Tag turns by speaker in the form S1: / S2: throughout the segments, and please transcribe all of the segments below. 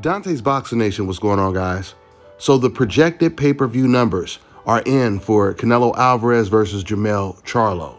S1: Dante's Boxing Nation, what's going on, guys? So the projected pay-per-view numbers are in for Canelo Alvarez versus Jermell Charlo.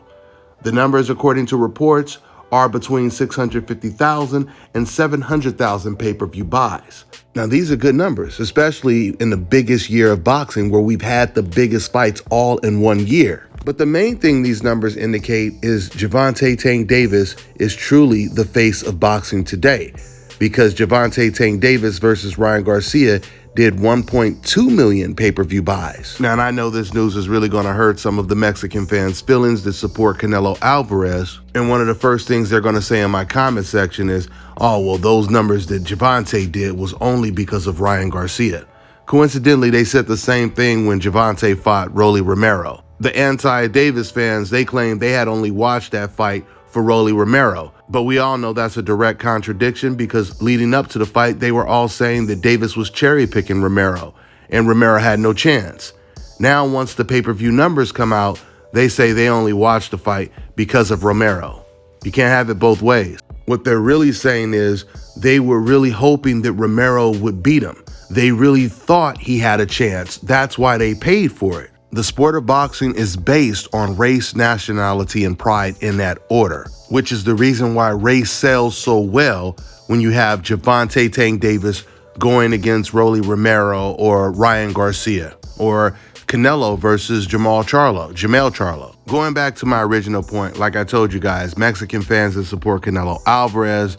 S1: The numbers, according to reports, are between 650,000 and 700,000 pay-per-view buys. Now, these are good numbers, especially in the biggest year of boxing where we've had the biggest fights all in one year. But the main thing these numbers indicate is Gervonta Tank Davis is truly the face of boxing today, because Gervonta Tank Davis versus Ryan Garcia did 1.2 million pay-per-view buys. Now, and I know this news is really going to hurt some of the Mexican fans' feelings that support Canelo Alvarez. And one of the first things they're going to say in my comment section is, oh, well, those numbers that Gervonta did was only because of Ryan Garcia. Coincidentally, they said the same thing when Gervonta fought Rolly Romero. The anti-Davis fans, they claim they had only watched that fight for Rolly Romero. But we all know that's a direct contradiction, because leading up to the fight, they were all saying that Davis was cherry-picking Romero, and Romero had no chance. Now, once the pay-per-view numbers come out, they say they only watched the fight because of Romero. You can't have it both ways. What they're really saying is they were really hoping that Romero would beat him. They really thought he had a chance. That's why they paid for it. The sport of boxing is based on race, nationality, and pride in that order, which is the reason why race sells so well when you have Gervonta Tank Davis going against Rolly Romero or Ryan Garcia, or Canelo versus Jermell Charlo. Going back to my original point, like I told you guys, Mexican fans that support Canelo Alvarez,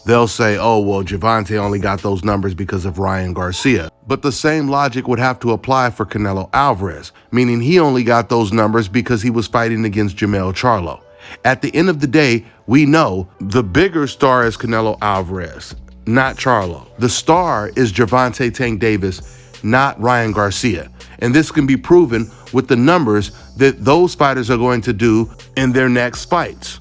S1: they'll say, oh, well, Gervonta only got those numbers because of Ryan Garcia. But the same logic would have to apply for Canelo Alvarez, meaning he only got those numbers because he was fighting against Jermell Charlo. At the end of the day, we know the bigger star is Canelo Alvarez, not Charlo. The star is Gervonta Tank Davis, not Ryan Garcia. And this can be proven with the numbers that those fighters are going to do in their next fights.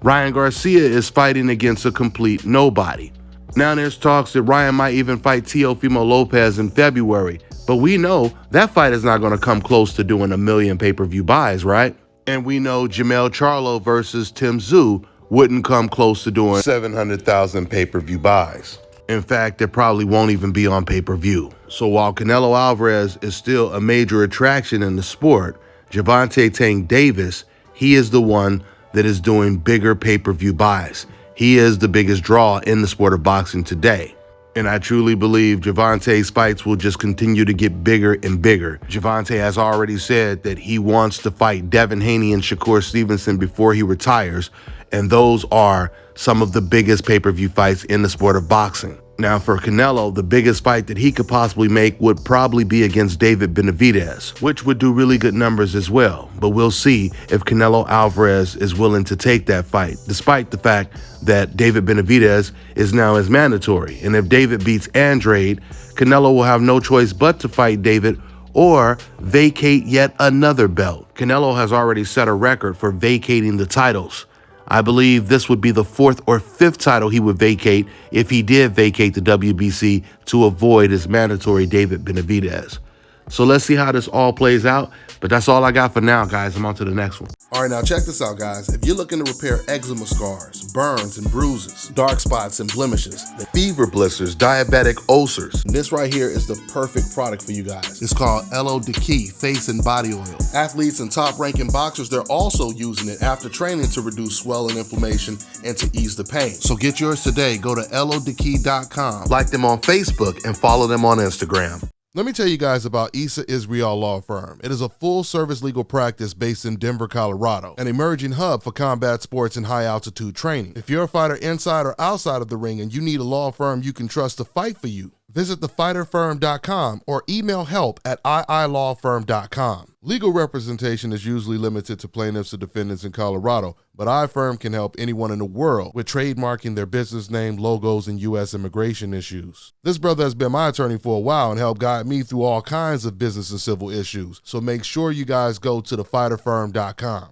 S1: Ryan Garcia is fighting against a complete nobody. Now there's talks that Ryan might even fight Teofimo Lopez in February, but we know that fight is not going to come close to doing 1 million pay-per-view buys, right? And we know Jermell Charlo versus Tim Tszyu wouldn't come close to doing 700,000 pay-per-view buys. In fact, it probably won't even be on pay-per-view. So while Canelo Alvarez is still a major attraction in the sport, Gervonta Tank Davis, he is the one that is doing bigger pay-per-view buys. He is the biggest draw in the sport of boxing today. And I truly believe Gervonta's fights will just continue to get bigger and bigger. Gervonta has already said that he wants to fight Devin Haney and Shakur Stevenson before he retires. And those are some of the biggest pay-per-view fights in the sport of boxing. Now, for Canelo, the biggest fight that he could possibly make would probably be against David Benavidez, which would do really good numbers as well. But we'll see if Canelo Alvarez is willing to take that fight, despite the fact that David Benavidez is now his mandatory. And if David beats Andrade, Canelo will have no choice but to fight David or vacate yet another belt. Canelo has already set a record for vacating the titles. I believe this would be the 4th or 5th title he would vacate if he did vacate the WBC to avoid his mandatory David Benavidez. So let's see how this all plays out. But that's all I got for now, guys. I'm on to the next one. All right, now check this out, guys. If you're looking to repair eczema scars, burns and bruises, dark spots and blemishes, fever blisters, diabetic ulcers, this right here is the perfect product for you guys. It's called LO Decay Face and Body Oil. Athletes and top-ranking boxers, they're also using it after training to reduce swelling, inflammation, and to ease the pain. So get yours today. Go to lodecay.com, like them on Facebook, and follow them on Instagram. Let me tell you guys about Issa Israel Law Firm. It is a full-service legal practice based in Denver, Colorado, an emerging hub for combat sports and high-altitude training. If you're a fighter inside or outside of the ring and you need a law firm you can trust to fight for you, visit thefighterfirm.com or email help@iilawfirm.com. Legal representation is usually limited to plaintiffs or defendants in Colorado, but iFirm can help anyone in the world with trademarking their business name, logos, and U.S. immigration issues. This brother has been my attorney for a while and helped guide me through all kinds of business and civil issues, so make sure you guys go to thefighterfirm.com.